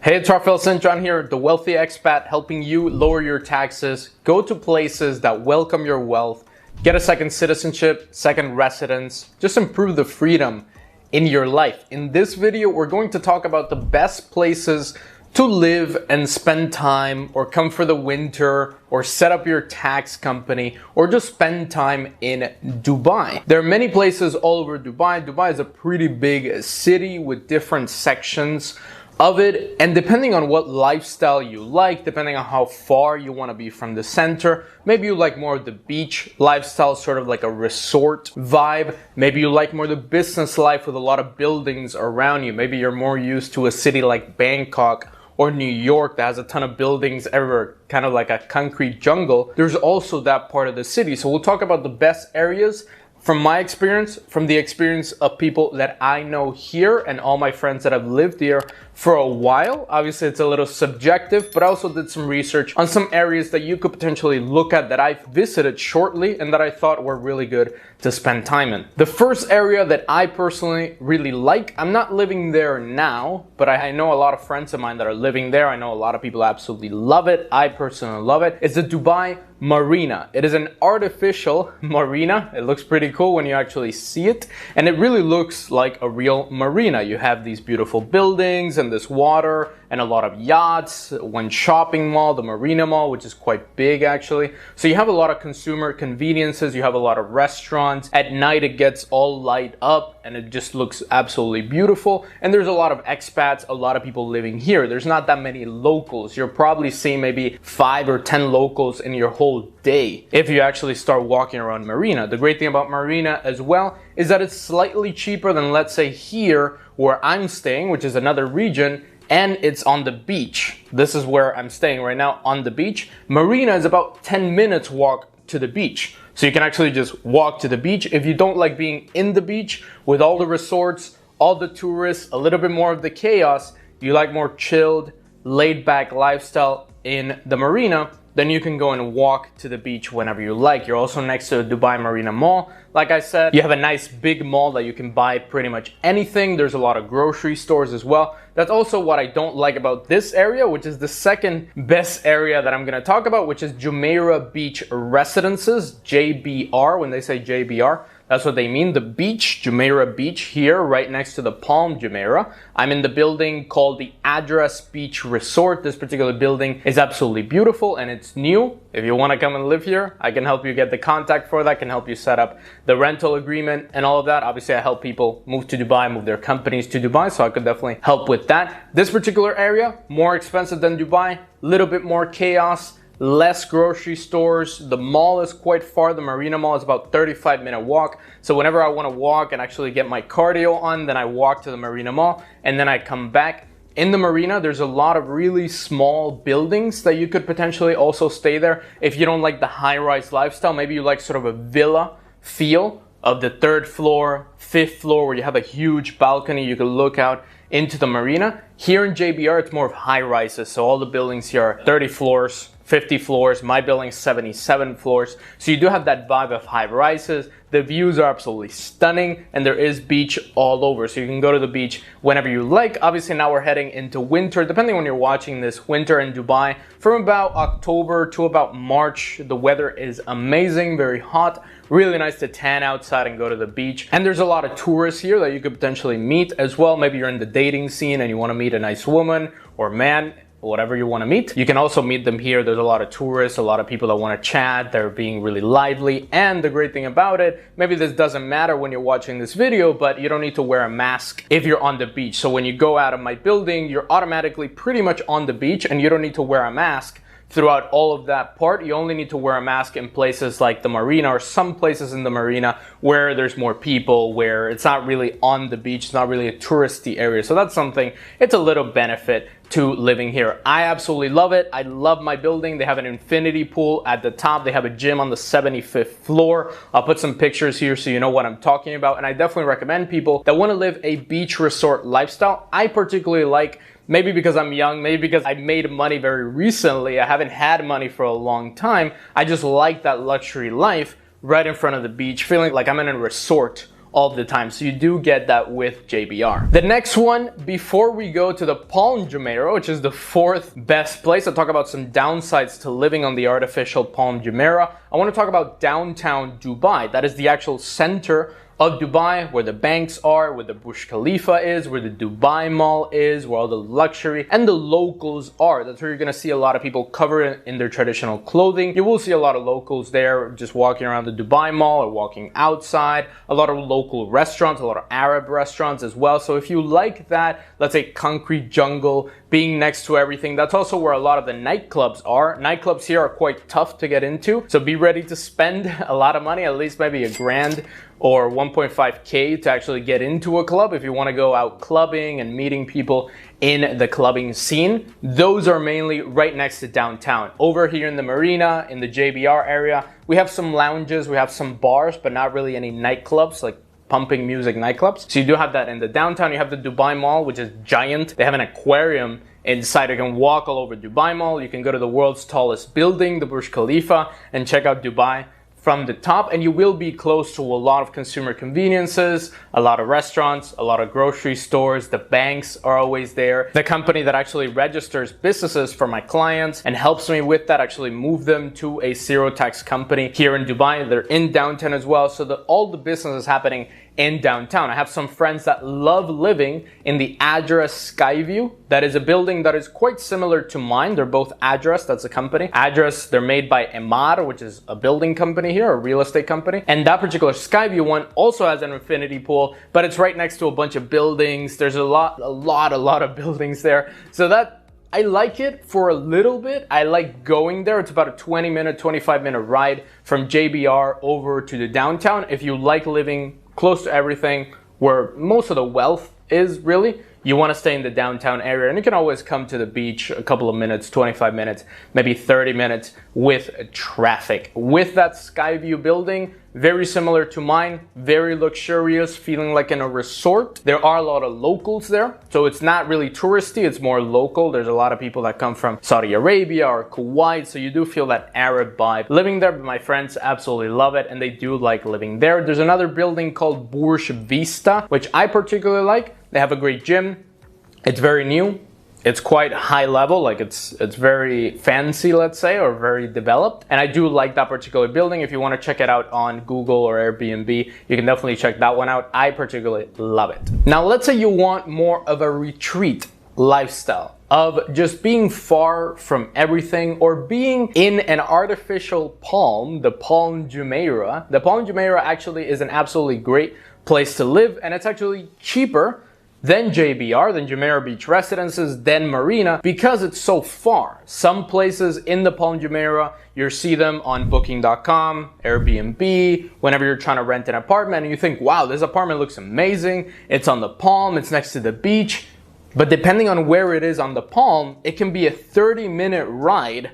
Hey, it's Rafael St. John here, the Wealthy Expat, helping you lower your taxes, go to places that welcome your wealth, get a second citizenship, second residence, just improve the freedom in your life. In this video, we're going to talk about the best places to live and spend time, or come for the winter, or set up your tax company, or just spend time in Dubai. There are many places all over Dubai. Dubai is a pretty big city with different sections of it, and depending on what lifestyle you like, depending on how far you want to be from the center, maybe you like more of the beach lifestyle, sort of like a resort vibe. Maybe you like more the business life with a lot of buildings around you. Maybe you're more used to a city like Bangkok or New York that has a ton of buildings everywhere, kind of like a concrete jungle. There's also that part of the city. So we'll talk about the best areas from my experience, from the experience of people that I know here and all my friends that have lived here for a while. Obviously, it's a little subjective, but I also did some research on some areas that you could potentially look at that I've visited shortly and that I thought were really good to spend time in. The first area that I personally really like, I'm not living there now, but I know a lot of friends of mine that are living there. I know a lot of people absolutely love it. I personally love it. It's the Dubai Marina. It is an artificial marina. It looks pretty cool when you actually see it, and it really looks like a real marina. You have these beautiful buildings and this water and a lot of yachts, one shopping mall, the Marina Mall, which is quite big actually. So you have a lot of consumer conveniences, you have a lot of restaurants. At night it gets all light up and it just looks absolutely beautiful. And there's a lot of expats, a lot of people living here. There's not that many locals. You're probably seeing maybe 5 or 10 locals in your whole day if you actually start walking around Marina. The great thing about Marina as well is that it's slightly cheaper than, let's say, here where I'm staying, which is another region, and it's on the beach. This is where I'm staying right now, on the beach. Marina is about 10 minutes walk to the beach. So you can actually just walk to the beach. If you don't like being in the beach with all the resorts, all the tourists, a little bit more of the chaos, you like more chilled, laid back lifestyle in the marina, then you can go and walk to the beach whenever you like. You're also next to the Dubai Marina Mall. Like I said, you have a nice big mall that you can buy pretty much anything. There's a lot of grocery stores as well. That's also what I don't like about this area, which is the second best area that I'm gonna talk about, which is Jumeirah Beach Residences, JBR. When they say JBR, that's what they mean, the beach, Jumeirah Beach, here right next to the Palm Jumeirah. I'm in the building called the Address Beach Resort. This particular building is absolutely beautiful and it's new. If you want to come and live here, I can help you get the contact for that, I can help you set up the rental agreement and all of that. Obviously, I help people move to Dubai, move their companies to Dubai, so I could definitely help with that. This particular area, more expensive than Dubai, little bit more chaos, less grocery stores. The mall is quite far. The Marina Mall is about 35-minute walk. So whenever I want to walk and actually get my cardio on, then I walk to the Marina Mall and then I come back. In the marina, there's a lot of really small buildings that you could potentially also stay there. If you don't like the high-rise lifestyle, maybe you like sort of a villa feel of the 3rd floor, 5th floor, where you have a huge balcony, you can look out into the marina. Here in JBR, it's more of high rises. So all the buildings here are 30 floors, 50 floors. My building's 77 floors. So you do have that vibe of high rises. The views are absolutely stunning and there is beach all over. So you can go to the beach whenever you like. Obviously now we're heading into winter, depending on when you're watching this, winter in Dubai. From about October to about March, the weather is amazing, very hot. Really nice to tan outside and go to the beach. And there's a lot of tourists here that you could potentially meet as well. Maybe you're in the dating scene and you want to meet a nice woman or man, whatever you want to meet. You can also meet them here. There's a lot of tourists, a lot of people that want to chat. They're being really lively. And the great thing about it, maybe this doesn't matter when you're watching this video, but you don't need to wear a mask if you're on the beach. So when you go out of my building, you're automatically pretty much on the beach and you don't need to wear a mask throughout all of that part. You only need to wear a mask in places like the marina or some places in the marina where there's more people, where it's not really on the beach, it's not really a touristy area. So that's something, it's a little benefit to living here. I absolutely love it. I love my building. They have an infinity pool at the top. They have a gym on the 75th floor. I'll put some pictures here so you know what I'm talking about. And I definitely recommend people that want to live a beach resort lifestyle. I particularly like, maybe because I'm young, maybe because I made money very recently. I haven't had money for a long time. I just like that luxury life right in front of the beach, feeling like I'm in a resort all the time. So you do get that with JBR. The next one, before we go to the Palm Jumeirah, which is the fourth best place, I'll talk about some downsides to living on the artificial Palm Jumeirah. I want to talk about downtown Dubai. That is the actual center of Dubai, where the banks are, where the Burj Khalifa is, where the Dubai Mall is, where all the luxury and the locals are. That's where you're gonna see a lot of people covered in their traditional clothing. You will see a lot of locals there just walking around the Dubai Mall or walking outside. A lot of local restaurants, a lot of Arab restaurants as well. So if you like that, let's say concrete jungle, being next to everything, that's also where a lot of the nightclubs are. Nightclubs here are quite tough to get into, so be ready to spend a lot of money, at least maybe $1,000 or 1.5K to actually get into a club if you want to go out clubbing and meeting people in the clubbing scene. Those are mainly right next to downtown. Over here in the marina, in the JBR area, we have some lounges, we have some bars, but not really any nightclubs, like pumping music nightclubs. So you do have that in the downtown. You have the Dubai Mall, which is giant. They have an aquarium inside. You can walk all over Dubai Mall. You can go to the world's tallest building, the Burj Khalifa, and check out Dubai from the top, and you will be close to a lot of consumer conveniences, a lot of restaurants, a lot of grocery stores. The banks are always there. The company that actually registers businesses for my clients and helps me with that actually move them to a zero tax company here in Dubai. They're in downtown as well, so all the business is happening in downtown. I have some friends that love living in the Address Skyview. That is a building that is quite similar to mine. They're both Address, that's a company. Address, they're made by Emar, which is a building company here, a real estate company. And that particular Skyview one also has an infinity pool, but it's right next to a bunch of buildings. There's a lot of buildings there. So that, I like it for a little bit. I like going there. It's about a 20-minute, 25-minute ride from JBR over to the downtown. If you like living close to everything, where most of the wealth is really, you want to stay in the downtown area, and you can always come to the beach a couple of minutes, 25 minutes, maybe 30 minutes with traffic. With that Skyview building, very similar to mine, very luxurious, feeling like in a resort. There are a lot of locals there, so it's not really touristy, it's more local. There's a lot of people that come from Saudi Arabia or Kuwait, so you do feel that Arab vibe living there, but my friends absolutely love it, and they do like living there. There's another building called Burj Vista, which I particularly like. They have a great gym. It's very new. It's quite high level, like it's very fancy, let's say, or very developed. And I do like that particular building. If you want to check it out on Google or Airbnb, you can definitely check that one out. I particularly love it. Now, let's say you want more of a retreat lifestyle of just being far from everything, or being in an artificial palm, the Palm Jumeirah. The Palm Jumeirah actually is an absolutely great place to live, and it's actually cheaper than JBR, than Jumeirah Beach Residences, than Marina, because it's so far. Some places in the Palm Jumeirah, you see them on booking.com, Airbnb, whenever you're trying to rent an apartment, and you think, wow, this apartment looks amazing. It's on the Palm, it's next to the beach. But depending on where it is on the Palm, it can be a 30-minute ride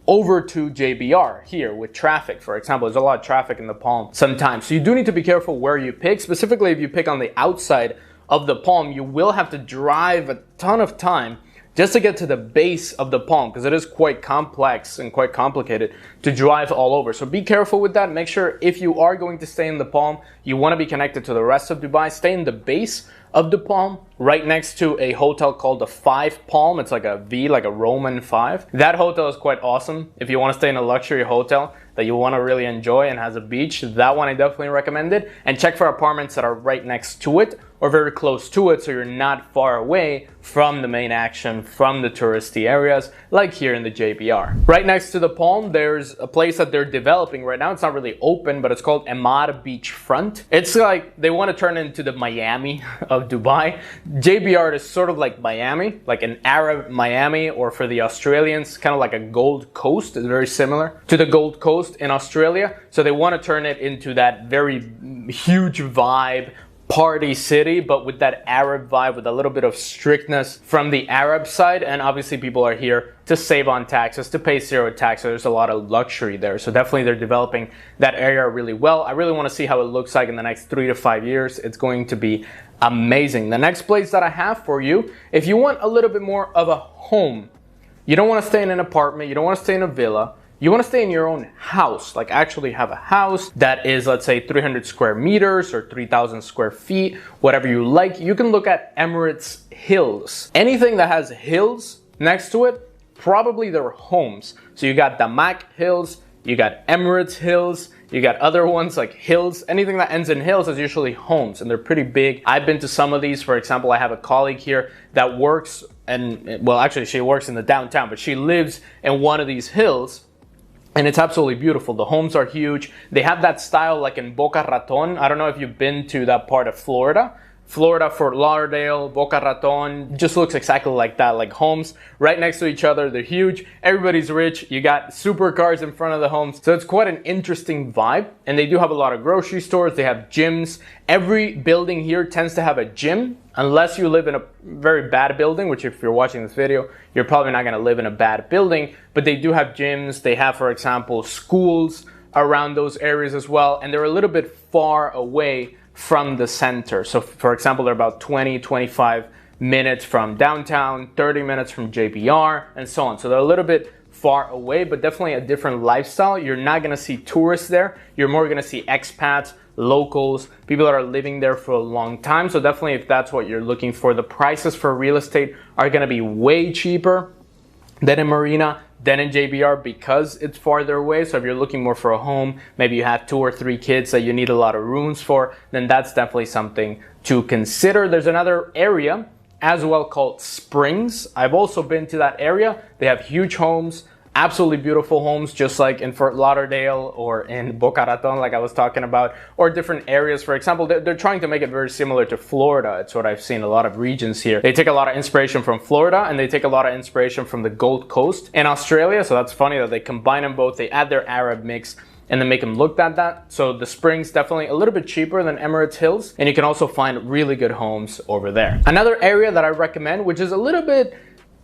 over to JBR here with traffic. For example, there's a lot of traffic in the Palm sometimes. So you do need to be careful where you pick, specifically if you pick on the outside of the Palm. You will have to drive a ton of time just to get to the base of the Palm, because it is quite complex and quite complicated to drive all over. So be careful with that. Make sure if you are going to stay in the Palm, you want to be connected to the rest of Dubai. Stay in the base of the Palm, right next to a hotel called the 5 Palm. It's like a V, like a Roman 5. That hotel is quite awesome. If you want to stay in a luxury hotel that you want to really enjoy and has a beach, that one I definitely recommend it. And check for apartments that are right next to it or very close to it, so you're not far away from the main action, from the touristy areas, like here in the JBR. Right next to the Palm, there's a place that they're developing right now. It's not really open, but it's called Emar Beachfront. It's like they want to turn it into the Miami of Dubai. JBR is sort of like Miami, like an Arab Miami, or for the Australians, kind of like a Gold Coast. It's very similar to the Gold Coast in Australia. So they want to turn it into that very huge vibe, party city, but with that Arab vibe, with a little bit of strictness from the Arab side. And obviously people are here to save on taxes, to pay zero tax. So there's a lot of luxury there. So definitely they're developing that area really well. I really want to see how it looks like in the next 3 to 5 years. It's going to be amazing. The next place that I have for you, if you want a little bit more of a home, you don't want to stay in an apartment, you don't want to stay in a villa, you want to stay in your own house, like actually have a house that is, let's say, 300 square meters or 3,000 square feet, whatever you like, you can look at Emirates Hills. Anything that has hills next to it, probably they're homes. So you got Damak Hills, you got Emirates Hills, you got other ones like hills. Anything that ends in hills is usually homes, and they're pretty big. I've been to some of these. For example, I have a colleague here that works, and well, actually she works in the downtown, but she lives in one of these hills. And it's absolutely beautiful. The homes are huge. They have that style like in Boca Raton. I don't know if you've been to that part of Florida. Florida, Fort Lauderdale, Boca Raton, just looks exactly like that, like homes right next to each other. They're huge. Everybody's rich. You got supercars in front of the homes. So it's quite an interesting vibe. And they do have a lot of grocery stores. They have gyms. Every building here tends to have a gym, unless you live in a very bad building, which if you're watching this video, you're probably not going to live in a bad building. But they do have gyms. They have, for example, schools around those areas as well. And they're a little bit far away from the center. So for example, they're about 20-25 minutes from downtown, 30 minutes from JBR, and so on. So they're a little bit far away, but definitely a different lifestyle. You're not going to see tourists there. You're more going to see expats, locals, people that are living there for a long time. So definitely, if that's what you're looking for, the prices for real estate are going to be way cheaper than in Marina, than in JBR, because it's farther away. So if you're looking more for a home, maybe you have 2 or 3 kids that you need a lot of rooms for, then that's definitely something to consider. There's another area as well called Springs. I've also been to that area. They have huge homes, absolutely beautiful homes, just like in Fort Lauderdale or in Boca Raton, like I was talking about, or different areas. For example, they're trying to make it very similar to Florida. It's what I've seen a lot of regions here. They take a lot of inspiration from Florida, and they take a lot of inspiration from the Gold Coast in Australia. So that's funny that they combine them both. They add their Arab mix and then make them look like that. So the Springs definitely a little bit cheaper than Emirates Hills, and you can also find really good homes over there. Another area that I recommend, which is a little bit,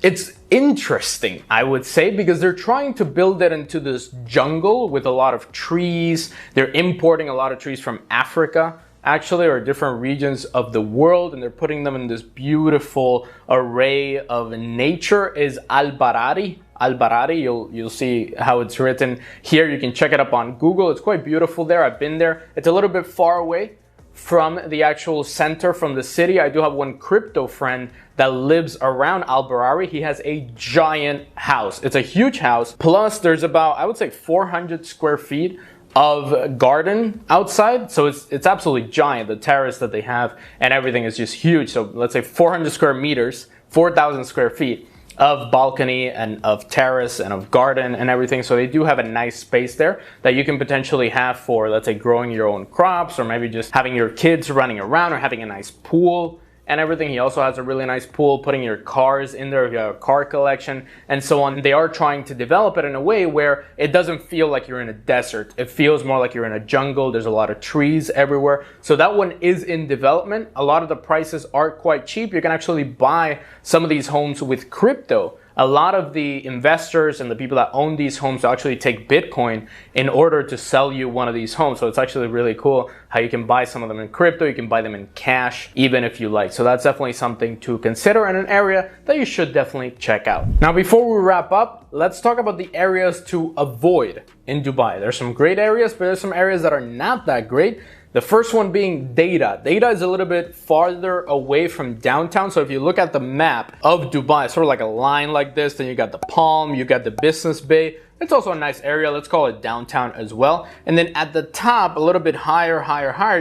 it's interesting, I would say, because they're trying to build it into this jungle with a lot of trees. They're importing a lot of trees from Africa, actually, or different regions of the world, and they're putting them in this beautiful array of nature. Is Al Barari. Al Barari, you'll see how it's written here. You can check it up on Google. It's quite beautiful there. I've been there. It's a little bit far away from the actual center, from the city. I do have one crypto friend that lives around Al Barari. He has a giant house. It's a huge house. Plus there's about, I would say, 400 square feet of garden outside. So it's absolutely giant. The terrace that they have and everything is just huge. So let's say 400 square meters, 4,000 square feet of balcony and of terrace and of garden and everything. So they do have a nice space there that you can potentially have for, let's say, growing your own crops, or maybe just having your kids running around, or having a nice pool and everything. He also has a really nice pool, putting your cars in there, if you have a car collection and so on. They are trying to develop it in a way where it doesn't feel like you're in a desert. It feels more like you're in a jungle. There's a lot of trees everywhere. So that one is in development. A lot of the prices are quite cheap. You can actually buy some of these homes with crypto. A lot of the investors and the people that own these homes actually take Bitcoin in order to sell you one of these homes. So it's actually really cool how you can buy some of them in crypto. You can buy them in cash, even if you like. So that's definitely something to consider, and an area that you should definitely check out. Now, before we wrap up, let's talk about the areas to avoid in Dubai. There's some great areas, but there's some areas that are not that great. The first one being Data. Data is a little bit farther away from downtown. So if you look at the map of Dubai, it's sort of like a line like this. Then you got the Palm, you got the Business Bay. It's also a nice area. Let's call it downtown as well. And then at the top, a little bit higher,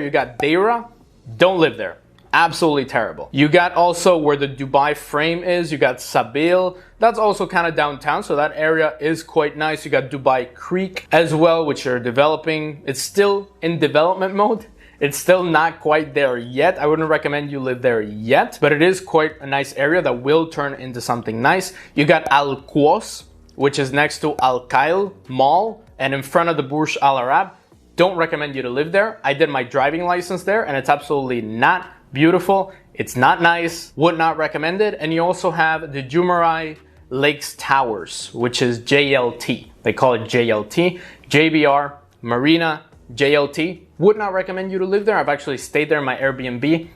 you got Deira. Don't live there. Absolutely terrible. You got also where the Dubai Frame is. You got Sabil. That's also kind of downtown, so that area is quite nice. You got Dubai Creek as well, which are developing. It's still in development mode. It's still not quite there yet. I wouldn't recommend you live there yet, but it is quite a nice area that will turn into something nice. You got Al Quos, which is next to Al Khail Mall and in front of the Burj Al Arab. Don't recommend you to live there. I did my driving license there, and it's absolutely not beautiful. It's not nice. Would not recommend it. And you also have the Jumeirah Lakes Towers, which is JLT. They call it JLT. JBR, Marina, JLT. Would not recommend you to live there. I've actually stayed there in my Airbnb.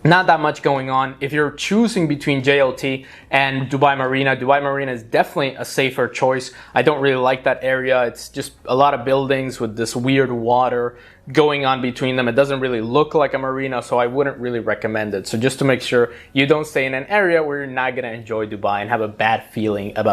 not that much going on. If you're choosing between JLT and Dubai Marina is definitely a safer choice. I don't really like that area. It's just a lot of buildings with this weird water going on between them. It doesn't really look like a marina, so I wouldn't really recommend it. So just to make sure you don't stay in an area where you're not going to enjoy Dubai and have a bad feeling about